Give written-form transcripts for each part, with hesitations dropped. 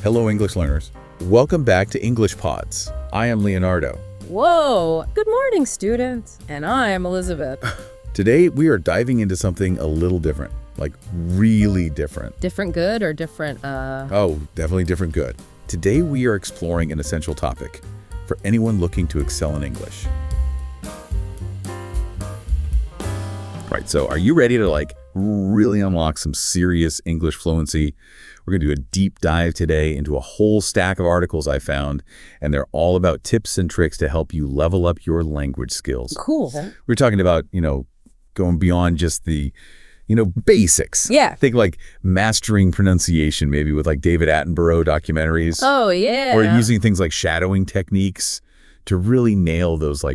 Hello, English learners. Welcome back to English Pods. I am Leonardo. Whoa! Good morning, students. And I'm Elizabeth. Today, we are diving into something a little different, like really different. Different good or different, Oh, definitely different good. Today, we are exploring an essential topic for anyone looking to excel in English. Right, so are you ready to really unlock some serious English fluency? We're going to do a deep dive today into a whole stack of articles I found, and they're all about tips and tricks to help you level up your language skills. Cool. We're talking about, going beyond just the, basics. Yeah. Think like mastering pronunciation, maybe with like David Attenborough documentaries. Oh, yeah. Or using things like shadowing techniques to really nail those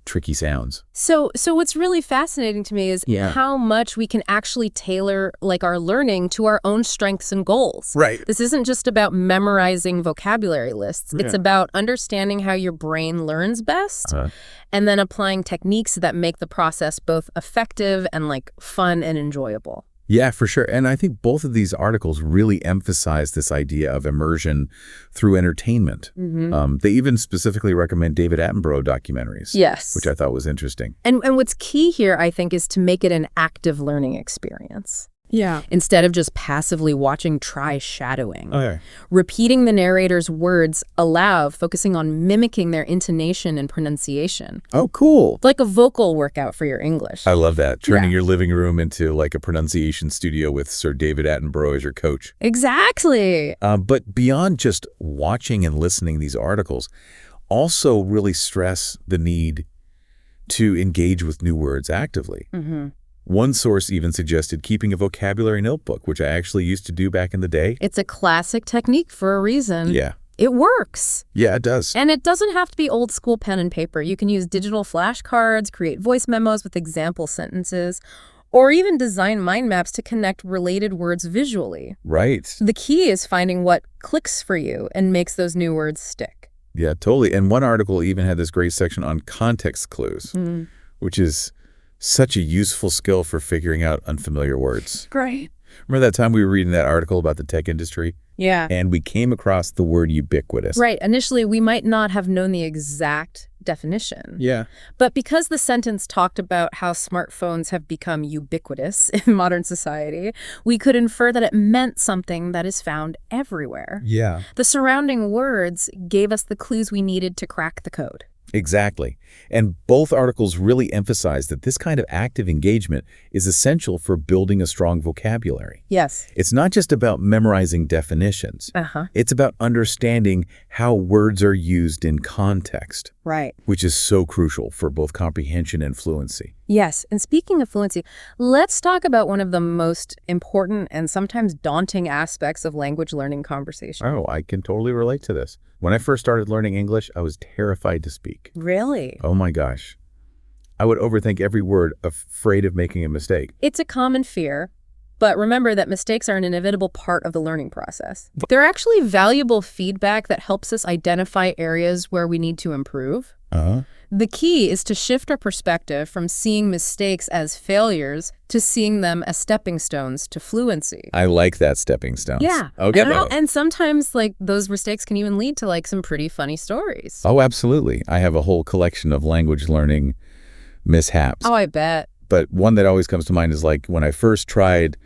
tricky sounds. So what's really fascinating to me is Yeah. how much we can actually tailor our learning to our own strengths and goals. Right. This isn't just about memorizing vocabulary lists. It's about understanding how your brain learns best and then applying techniques that make the process both effective and fun and enjoyable. Yeah, for sure. And I think both of these articles really emphasize this idea of immersion through entertainment. They even specifically recommend David Attenborough documentaries. Yes. Which I thought was interesting. And what's key here, I think, is to make it an active learning experience. Yeah. Instead of just passively watching, try shadowing. Okay. Repeating the narrator's words aloud, focusing on mimicking their intonation and pronunciation. Oh, cool. Like a vocal workout for your English. I love that. Turning Yeah. your living room into a pronunciation studio with Sir David Attenborough as your coach. Exactly. But beyond just watching and listening these articles, also really stress the need to engage with new words actively. One source even suggested keeping a vocabulary notebook, which I actually used to do back in the day. It's a classic technique for a reason. Yeah. It works. Yeah, it does. And it doesn't have to be old school pen and paper. You can use digital flashcards, create voice memos with example sentences, or even design mind maps to connect related words visually. Right. The key is finding what clicks for you and makes those new words stick. Yeah, totally. And one article even had this great section on context clues, which is such a useful skill for figuring out unfamiliar words. Great. Remember that time we were reading that article about the tech industry? Yeah. And we came across the word ubiquitous. Right. Initially, we might not have known the exact definition. Yeah. But because the sentence talked about how smartphones have become ubiquitous in modern society, we could infer that it meant something that is found everywhere. Yeah. The surrounding words gave us the clues we needed to crack the code. Exactly. And both articles really emphasize that this kind of active engagement is essential for building a strong vocabulary. Yes. It's not just about memorizing definitions. It's about understanding how words are used in context, Right. which is so crucial for both comprehension and fluency. Yes. And speaking of fluency, let's talk about one of the most important and sometimes daunting aspects of language learning conversation. Oh, I can totally relate to this. When I first started learning English, I was terrified to speak. Really? Oh my gosh. I would overthink every word, afraid of making a mistake. It's a common fear, but remember that mistakes are an inevitable part of the learning process. They're actually valuable feedback that helps us identify areas where we need to improve. The key is to shift our perspective from seeing mistakes as failures to seeing them as stepping stones to fluency. I like that stepping stones. Yeah. Okay. And sometimes those mistakes can even lead to some pretty funny stories. Oh, absolutely. I have a whole collection of language learning mishaps. Oh, I bet. But one that always comes to mind is when I first tried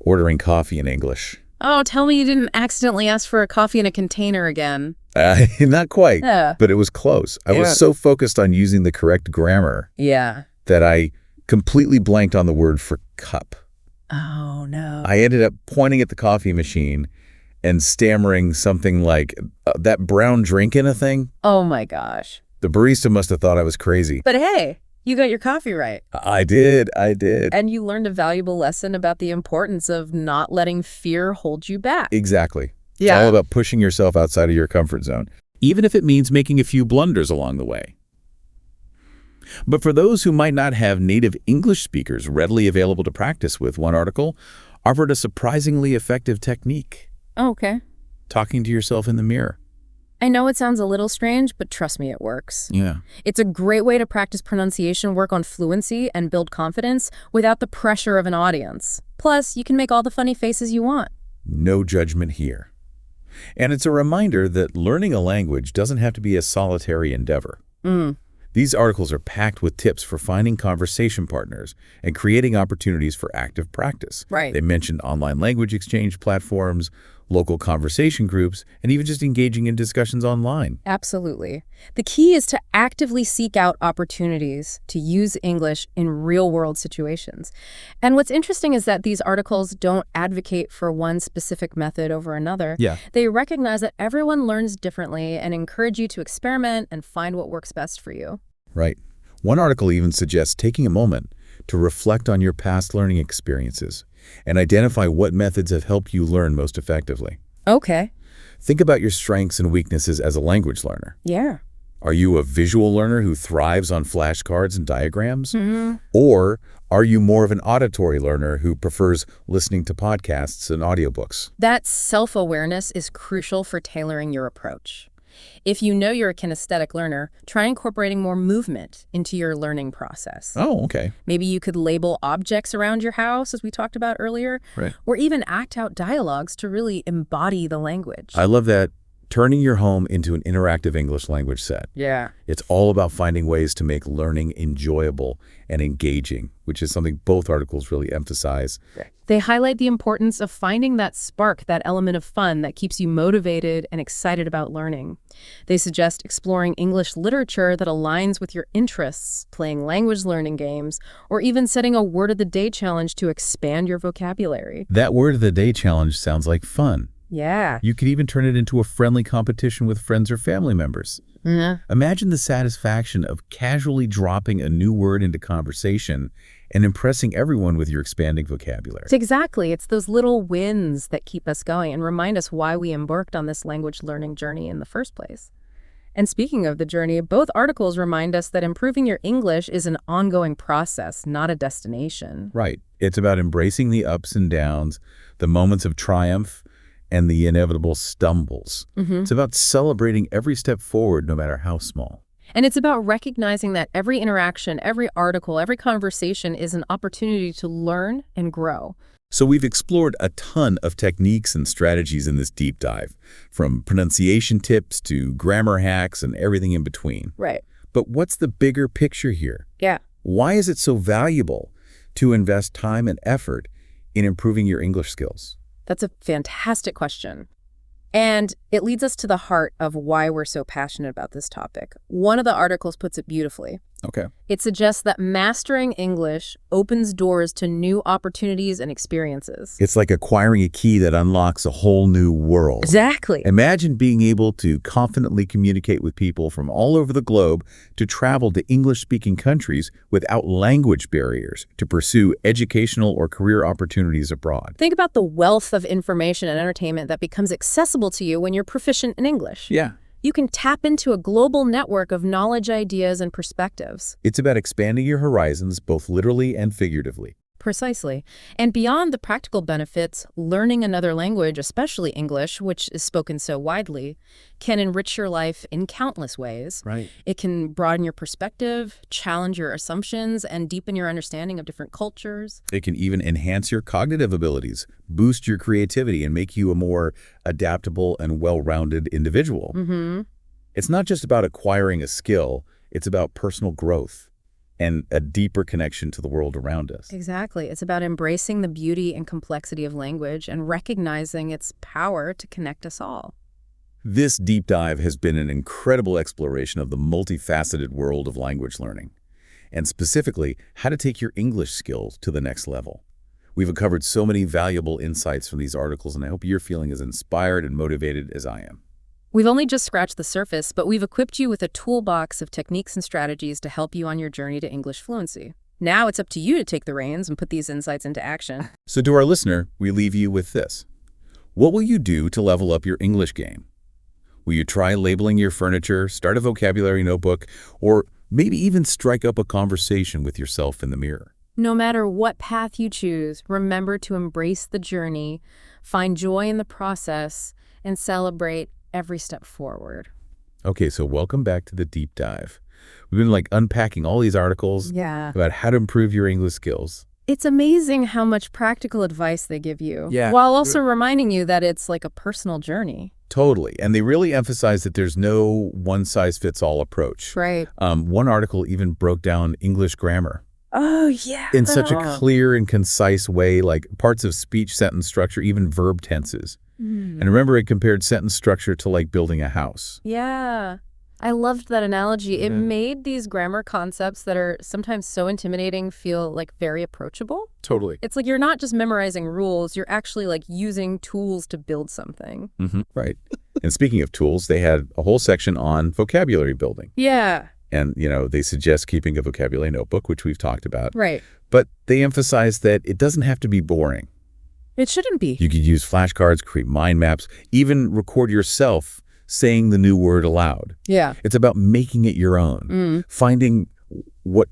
ordering coffee in English. Oh, tell me you didn't accidentally ask for a coffee in a container again. Not quite, Yeah. but it was close. I was so focused on using the correct grammar Yeah. that I completely blanked on the word for cup. Oh, no. I ended up pointing at the coffee machine and stammering something like, that brown drink in a thing? Oh, my gosh. The barista must have thought I was crazy. But hey, you got your coffee right. I did. And you learned a valuable lesson about the importance of not letting fear hold you back. Exactly. Yeah. It's all about pushing yourself outside of your comfort zone, even if it means making a few blunders along the way. But for those who might not have native English speakers readily available to practice with, one article offered a surprisingly effective technique. Oh, okay. Talking to yourself in the mirror. I know it sounds a little strange, but trust me, it works. Yeah. It's a great way to practice pronunciation, work on fluency, and build confidence without the pressure of an audience. Plus, you can make all the funny faces you want. No judgment here. And it's a reminder that learning a language doesn't have to be a solitary endeavor. These articles are packed with tips for finding conversation partners and creating opportunities for active practice. Right. They mention online language exchange platforms, local conversation groups, and even just engaging in discussions online. Absolutely. The key is to actively seek out opportunities to use English in real-world situations. And what's interesting is that these articles don't advocate for one specific method over another. Yeah. They recognize that everyone learns differently and encourage you to experiment and find what works best for you. Right. One article even suggests taking a moment to reflect on your past learning experiences and identify what methods have helped you learn most effectively. Okay. Think about your strengths and weaknesses as a language learner. Yeah. Are you a visual learner who thrives on flashcards and diagrams? Or are you more of an auditory learner who prefers listening to podcasts and audiobooks? That self-awareness is crucial for tailoring your approach. If you know you're a kinesthetic learner, try incorporating more movement into your learning process. Oh, okay. Maybe you could label objects around your house, as we talked about earlier, Right. or even act out dialogues to really embody the language. I love that. Turning your home into an interactive English language set. Yeah. It's all about finding ways to make learning enjoyable and engaging, which is something both articles really emphasize. They highlight the importance of finding that spark, that element of fun that keeps you motivated and excited about learning. They suggest exploring English literature that aligns with your interests, playing language learning games, or even setting a word of the day challenge to expand your vocabulary. That word of the day challenge sounds like fun. Yeah. You could even turn it into a friendly competition with friends or family members. Imagine the satisfaction of casually dropping a new word into conversation and impressing everyone with your expanding vocabulary. Exactly. It's those little wins that keep us going and remind us why we embarked on this language learning journey in the first place. And speaking of the journey, both articles remind us that improving your English is an ongoing process, not a destination. Right. It's about embracing the ups and downs, the moments of triumph, and the inevitable stumbles. It's about celebrating every step forward, no matter how small. And it's about recognizing that every interaction, every article, every conversation is an opportunity to learn and grow. So we've explored a ton of techniques and strategies in this deep dive, from pronunciation tips to grammar hacks and everything in between. Right. But what's the bigger picture here? Yeah. Why is it so valuable to invest time and effort in improving your English skills? That's a fantastic question. And it leads us to the heart of why we're so passionate about this topic. One of the articles puts it beautifully. Okay. It suggests that mastering English opens doors to new opportunities and experiences. It's like acquiring a key that unlocks a whole new world. Exactly. Imagine being able to confidently communicate with people from all over the globe, to travel to English-speaking countries without language barriers, to pursue educational or career opportunities abroad. Think about the wealth of information and entertainment that becomes accessible to you when you're proficient in English. Yeah. You can tap into a global network of knowledge, ideas, and perspectives. It's about expanding your horizons, both literally and figuratively. Precisely. And beyond the practical benefits, learning another language, especially English, which is spoken so widely, can enrich your life in countless ways. Right. It can broaden your perspective, challenge your assumptions, and deepen your understanding of different cultures. It can even enhance your cognitive abilities, boost your creativity, and make you a more adaptable and well-rounded individual. It's not just about acquiring a skill, it's about personal growth and a deeper connection to the world around us. Exactly. It's about embracing the beauty and complexity of language and recognizing its power to connect us all. This deep dive has been an incredible exploration of the multifaceted world of language learning, and specifically how to take your English skills to the next level. We've uncovered so many valuable insights from these articles, and I hope you're feeling as inspired and motivated as I am. We've only just scratched the surface, but we've equipped you with a toolbox of techniques and strategies to help you on your journey to English fluency. Now it's up to you to take the reins and put these insights into action. So to our listener, we leave you with this. What will you do to level up your English game? Will you try labeling your furniture, start a vocabulary notebook, or maybe even strike up a conversation with yourself in the mirror? No matter what path you choose, remember to embrace the journey, find joy in the process, and celebrate every step forward. Okay, so welcome back to the deep dive. We've been unpacking all these articles about how to improve your English skills. It's amazing how much practical advice they give you, Yeah. while also reminding you that it's like a personal journey. Totally. And they really emphasize that there's no one-size-fits-all approach. Right. One article even broke down English grammar Oh, yeah. in such a clear and concise way, like parts of speech, sentence structure, even verb tenses. And remember, it compared sentence structure to like building a house. Yeah. I loved that analogy. It made these grammar concepts that are sometimes so intimidating feel like very approachable. Totally. It's like you're not just memorizing rules, you're actually like using tools to build something. Right. And speaking of tools, they had a whole section on vocabulary building. Yeah. And, they suggest keeping a vocabulary notebook, which we've talked about. Right. But they emphasize that it doesn't have to be boring. It shouldn't be. You could use flashcards, create mind maps, even record yourself saying the new word aloud. Yeah. It's about making it your own, finding what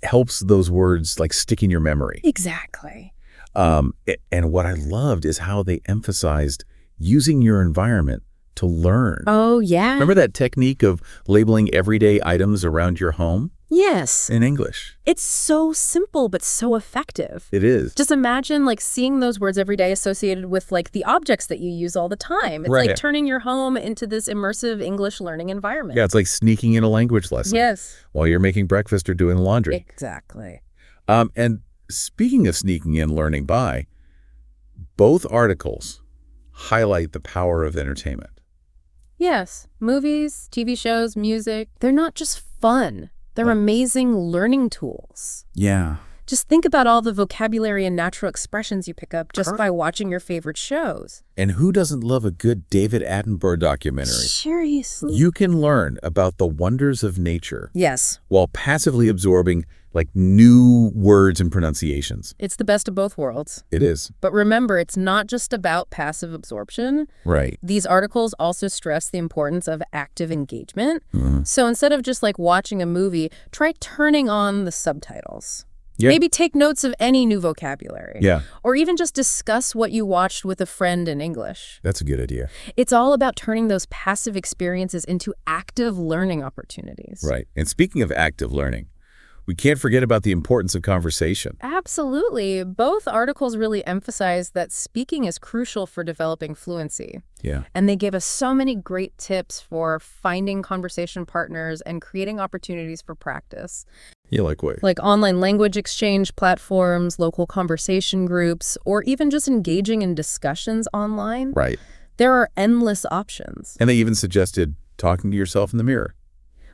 helps those words like stick in your memory. Exactly. And what I loved is how they emphasized using your environment to learn. Oh, yeah. Remember that technique of labeling everyday items around your home? Yes. In English. It's so simple, but so effective. It is. Just imagine like seeing those words every day associated with like the objects that you use all the time. It's like turning your home into this immersive English learning environment. Yeah, it's like sneaking in a language lesson. Yes. While you're making breakfast or doing laundry. Exactly. And speaking of sneaking in learning by, both articles highlight the power of entertainment. Yes. Movies, TV shows, music, they're not just fun. They're amazing learning tools. Yeah. Just think about all the vocabulary and natural expressions you pick up just by watching your favorite shows. And who doesn't love a good David Attenborough documentary? Seriously. You can learn about the wonders of nature. Yes. While passively absorbing like new words and pronunciations. It's the best of both worlds. It is. But remember, it's not just about passive absorption. Right. These articles also stress the importance of active engagement. So instead of just like watching a movie, try turning on the subtitles. Yeah. Maybe take notes of any new vocabulary. Yeah. Or even just discuss what you watched with a friend in English. That's a good idea. It's all about turning those passive experiences into active learning opportunities. Right. And speaking of active learning, we can't forget about the importance of conversation. Absolutely. Both articles really emphasize that speaking is crucial for developing fluency. Yeah. And they give us so many great tips for finding conversation partners and creating opportunities for practice. Yeah, like what? Like online language exchange platforms, local conversation groups, or even just engaging in discussions online. Right. There are endless options. And they even suggested talking to yourself in the mirror.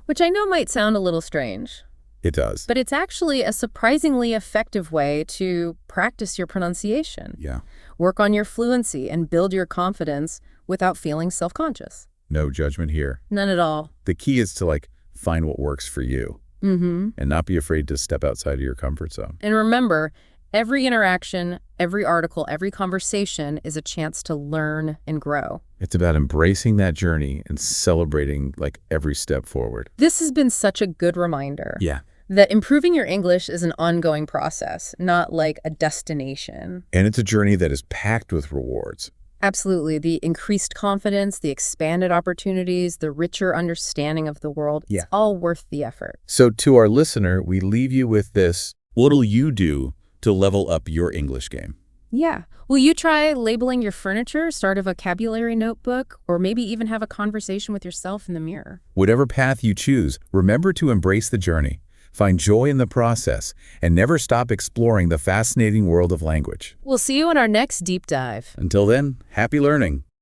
Which I know might sound a little strange. It does. But it's actually a surprisingly effective way to practice your pronunciation. Yeah. Work on your fluency and build your confidence without feeling self-conscious. No judgment here. None at all. The key is to like find what works for you. And not be afraid to step outside of your comfort zone. And remember, every interaction, every article, every conversation is a chance to learn and grow. It's about embracing that journey and celebrating like every step forward. This has been such a good reminder. Yeah. That improving your English is an ongoing process, not like a destination. And it's a journey that is packed with rewards. Absolutely. The increased confidence, the expanded opportunities, the richer understanding of the world, it's all worth the effort. So to our listener, we leave you with this. What'll you do to level up your English game? Yeah. Will you try labeling your furniture, start a vocabulary notebook, or maybe even have a conversation with yourself in the mirror? Whatever path you choose, remember to embrace the journey. Find joy in the process, and never stop exploring the fascinating world of language. We'll see you in our next deep dive. Until then, happy learning.